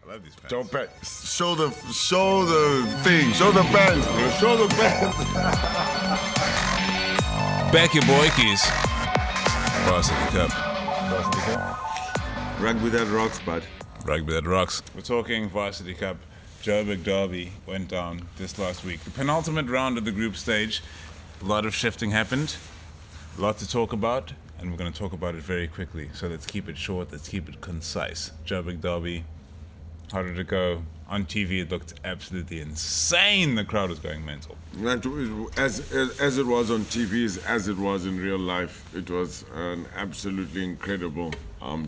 I love these pants. Show the thing. Show the pants, bro. Show the pants. Back your boykies. Varsity Cup. Rugby that rocks, bud. Rugby that rocks. We're talking Varsity Cup. Joburg Derby went down this last week. The penultimate round of the group stage. A lot of shifting happened. A lot to talk about. And we're going to talk about it very quickly. So let's keep it short. Let's keep it concise. Joburg Derby. How did it go? On TV, it looked absolutely insane. The crowd was going mental. As it was on TV, as it was in real life, it was an absolutely incredible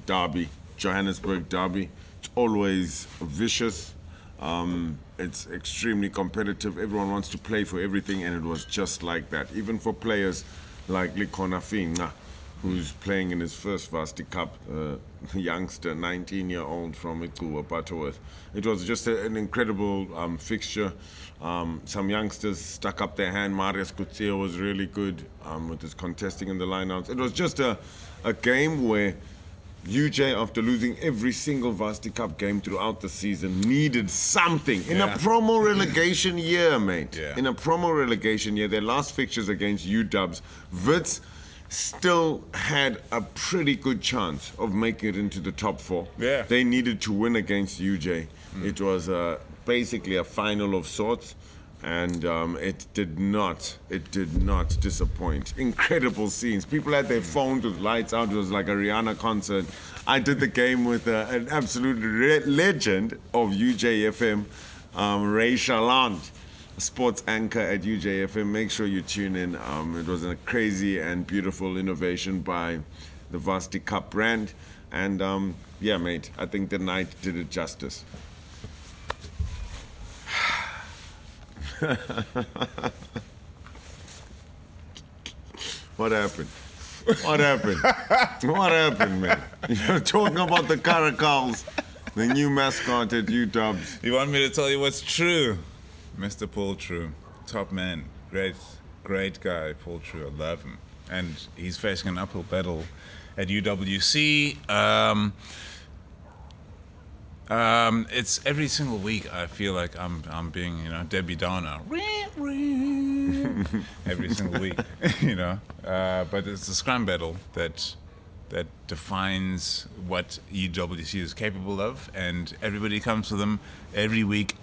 derby, Johannesburg derby. It's always vicious. It's extremely competitive. Everyone wants to play for everything, and it was just like that. Even for players like Likhona Finga, who's playing in his first Varsity Cup, youngster, 19-year-old from Ikuwa, Butterworth. It was just an incredible fixture. Some youngsters stuck up their hand. Marius Kutsia was really good with his contesting in the lineouts. It was just a game where UJ, after losing every single Varsity Cup game throughout the season, needed something. In a promo relegation year, mate. Yeah. In a promo relegation year, their last fixtures against UW, Wits still had a pretty good chance of making it into the top four. Yeah. They needed to win against UJ. It was basically a final of sorts, and it did not disappoint. Incredible scenes. People had their phones with lights out. It was like a Rihanna concert. I did the game with an absolute legend of UJFM, Ray Shaland, sports anchor at UJFM. Make sure you tune in. It was a crazy and beautiful innovation by the Varsity Cup brand. And yeah, mate, I think the night did it justice. What happened? What happened? What happened, man? You're talking about the Caracals, the new mascot at UW. You want me to tell you what's true? Mr. Paul True, top man, great guy, Paul True, I love him. And he's facing an uphill battle at UWC. It's every single week I feel like I'm being, Debbie Downer. Every single week, But it's the scrum battle that defines what UWC is capable of, and everybody comes to them every week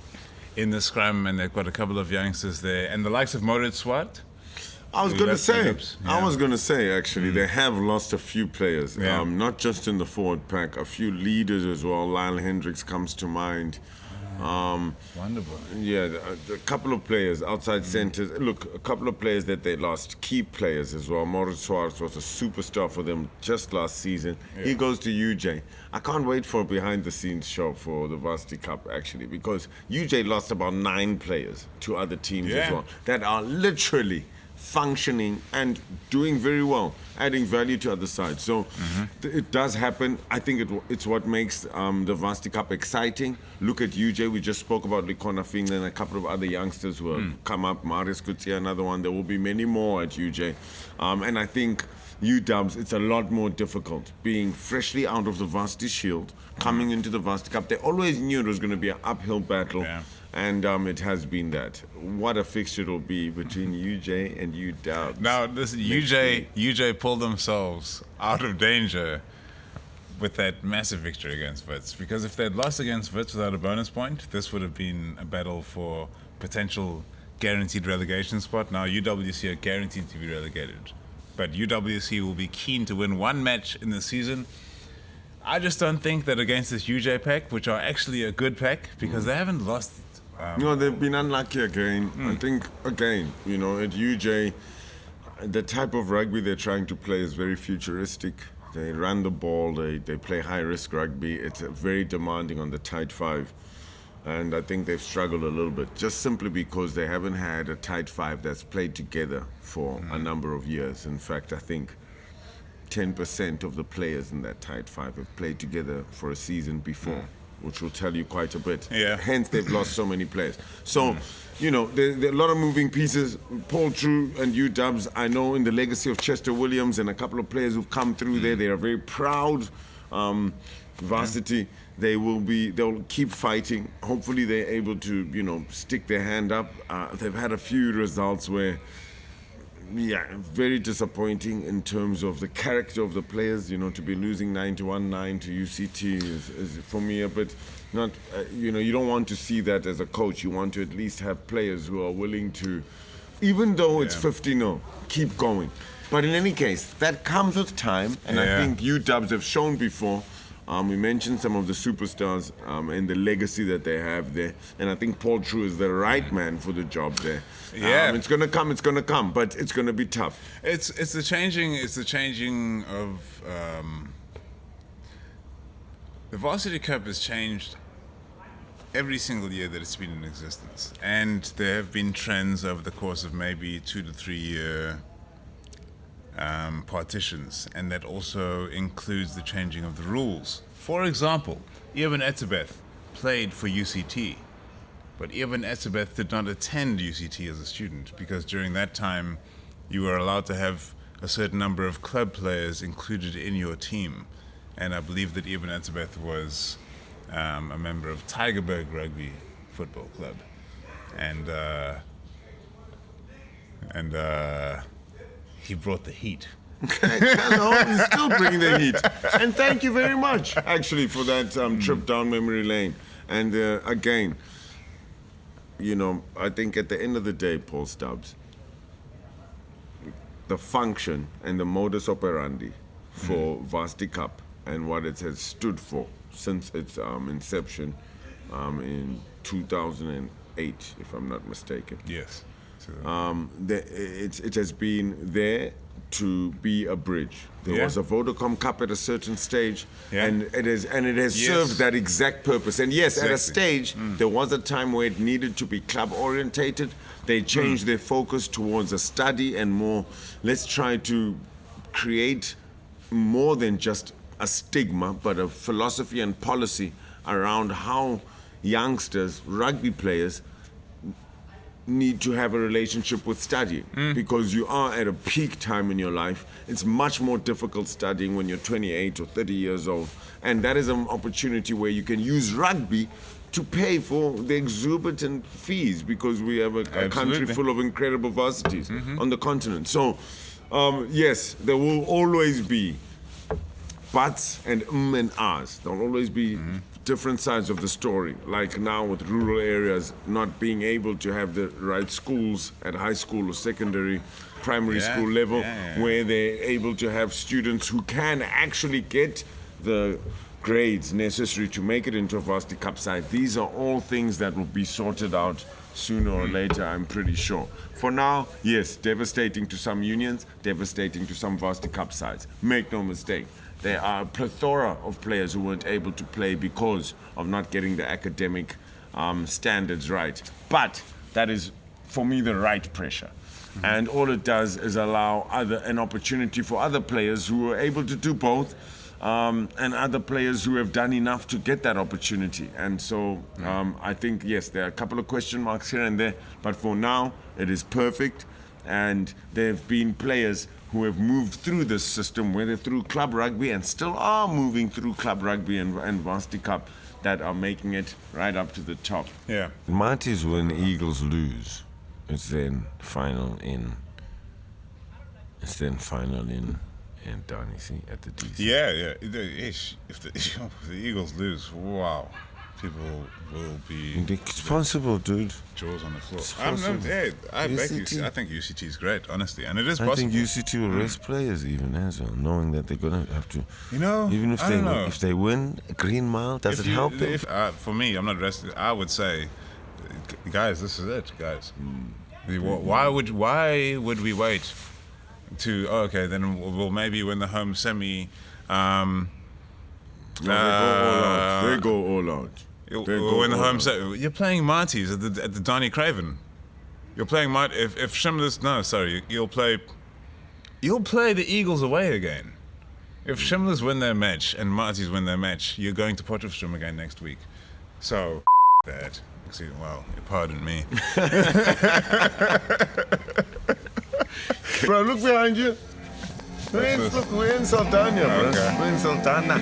in the scrum, and they've got a couple of youngsters there, and the likes of Moritz Swart. I was going to say, actually, they have lost a few players, not just in the forward pack, a few leaders as well. Lyle Hendricks comes to mind. Wonderful. Yeah, a couple of players outside centres. Look, a couple of players that they lost, key players as well. Moritz Swart was a superstar for them just last season. Yeah. He goes to UJ. I can't wait for a behind-the-scenes show for the Varsity Cup, actually, because UJ lost about 9 players to other teams as well that are literally functioning and doing very well, adding value to other sides. So it does happen. I think it's what makes the Varsity Cup exciting. Look at UJ. We just spoke about Likhona Finga and a couple of other youngsters who have come up. Marius Kutsia, another one. There will be many more at UJ. And I think UWs, it's a lot more difficult being freshly out of the Varsity Shield, coming into the Varsity Cup. They always knew it was going to be an uphill battle. Yeah. And it has been that. What a fixture it'll be between UJ and UW. Now, listen, UJ pulled themselves out of danger with that massive victory against Wits. Because if they'd lost against Wits without a bonus point, this would have been a battle for potential guaranteed relegation spot. Now, UWC are guaranteed to be relegated. But UWC will be keen to win one match in the season. I just don't think that against this UJ pack, which are actually a good pack, because they haven't lost. No, they've been unlucky again. I think, again, at UJ, the type of rugby they're trying to play is very futuristic. They run the ball, they play high-risk rugby. It's very demanding on the tight five. And I think they've struggled a little bit, just simply because they haven't had a tight five that's played together for a number of years. In fact, I think 10% of the players in that tight five have played together for a season before, which will tell you quite a bit. Yeah. Hence, they've lost so many players. So, there are a lot of moving pieces. Paul True and UWs, I know in the legacy of Chester Williams and a couple of players who've come through there, they are very proud varsity they'll keep fighting. Hopefully they're able to, stick their hand up. They've had a few results where, very disappointing in terms of the character of the players. To be losing 91-9 to UCT is for me a bit not. You don't want to see that as a coach. You want to at least have players who are willing to, even though it's 50-0, keep going. But in any case, that comes with time, and I think you Dubs have shown before. We mentioned some of the superstars and the legacy that they have there, and I think Paul True is the right man for the job there. It's gonna come, but it's gonna be tough. It's the changing of the Varsity Cup has changed every single year that it's been in existence, and there have been trends over the course of maybe 2 to 3 year partitions, and that also includes the changing of the rules. For example, Eben Etzebeth played for UCT, but Eben Etzebeth did not attend UCT as a student, because during that time you were allowed to have a certain number of club players included in your team, and I believe that Eben Etzebeth was a member of Tygerberg Rugby Football Club, and he brought the heat. Hello, he's still bringing the heat. And thank you very much, actually, for that trip down memory lane. And again, I think at the end of the day, Paul Stubbs, the function and the modus operandi for Varsity Cup and what it has stood for since its inception in 2008, if I'm not mistaken. Yes. It has been there to be a bridge. There was a Vodacom Cup at a certain stage, and it has served that exact purpose. And yes, at a stage, there was a time where it needed to be club orientated. They changed their focus towards a study and more. Let's try to create more than just a stigma, but a philosophy and policy around how youngsters, rugby players, need to have a relationship with studying, because you are at a peak time in your life. It's much more difficult studying when you're 28 or 30 years old, and that is an opportunity where you can use rugby to pay for the exorbitant fees, because we have a country full of incredible varsities on the continent. So yes, there will always be buts and and ahs. There'll always be different sides of the story, like now with rural areas not being able to have the right schools at high school or secondary, primary school level, where they're able to have students who can actually get the grades necessary to make it into a Varsity Cup side. These are all things that will be sorted out sooner or later, I'm pretty sure. For now, yes, devastating to some unions, devastating to some Varsity Cup sides. Make no mistake. There are a plethora of players who weren't able to play because of not getting the academic standards right. But that is, for me, the right pressure. And all it does is allow an opportunity for other players who are able to do both, and other players who have done enough to get that opportunity. And so I think, yes, there are a couple of question marks here and there, but for now, it is perfect. And there have been players who have moved through this system, whether through club rugby and still are moving through club rugby and Varsity Cup, that are making it right up to the top. Yeah. Marty's win, Eagles lose. It's then final in down, you see, at the DC. Yeah. If the Eagles lose, wow. People will be... It's possible, dude. Jaws on the floor. It's I back UCT. UCT. I think UCT is great, honestly, and it is I possible. think UCT will rest players even as well, knowing that they're gonna have to. Even if they win a Green Mile, does it help them? For me, I'm not resting. I would say, guys, this is it, guys. Why would we wait to? Oh, okay, then we'll maybe win the home semi. They go all out. When the home set, you're playing Marty's at the Donny Craven. You're playing Marty. If Shimler's you'll play the Eagles away again. If Shimler's win their match and Marty's win their match, you're going to Potchefstroom again next week. So that. Well, pardon me. Bro, look behind you. We're in Sultana, bro. Okay. We're in Sultana.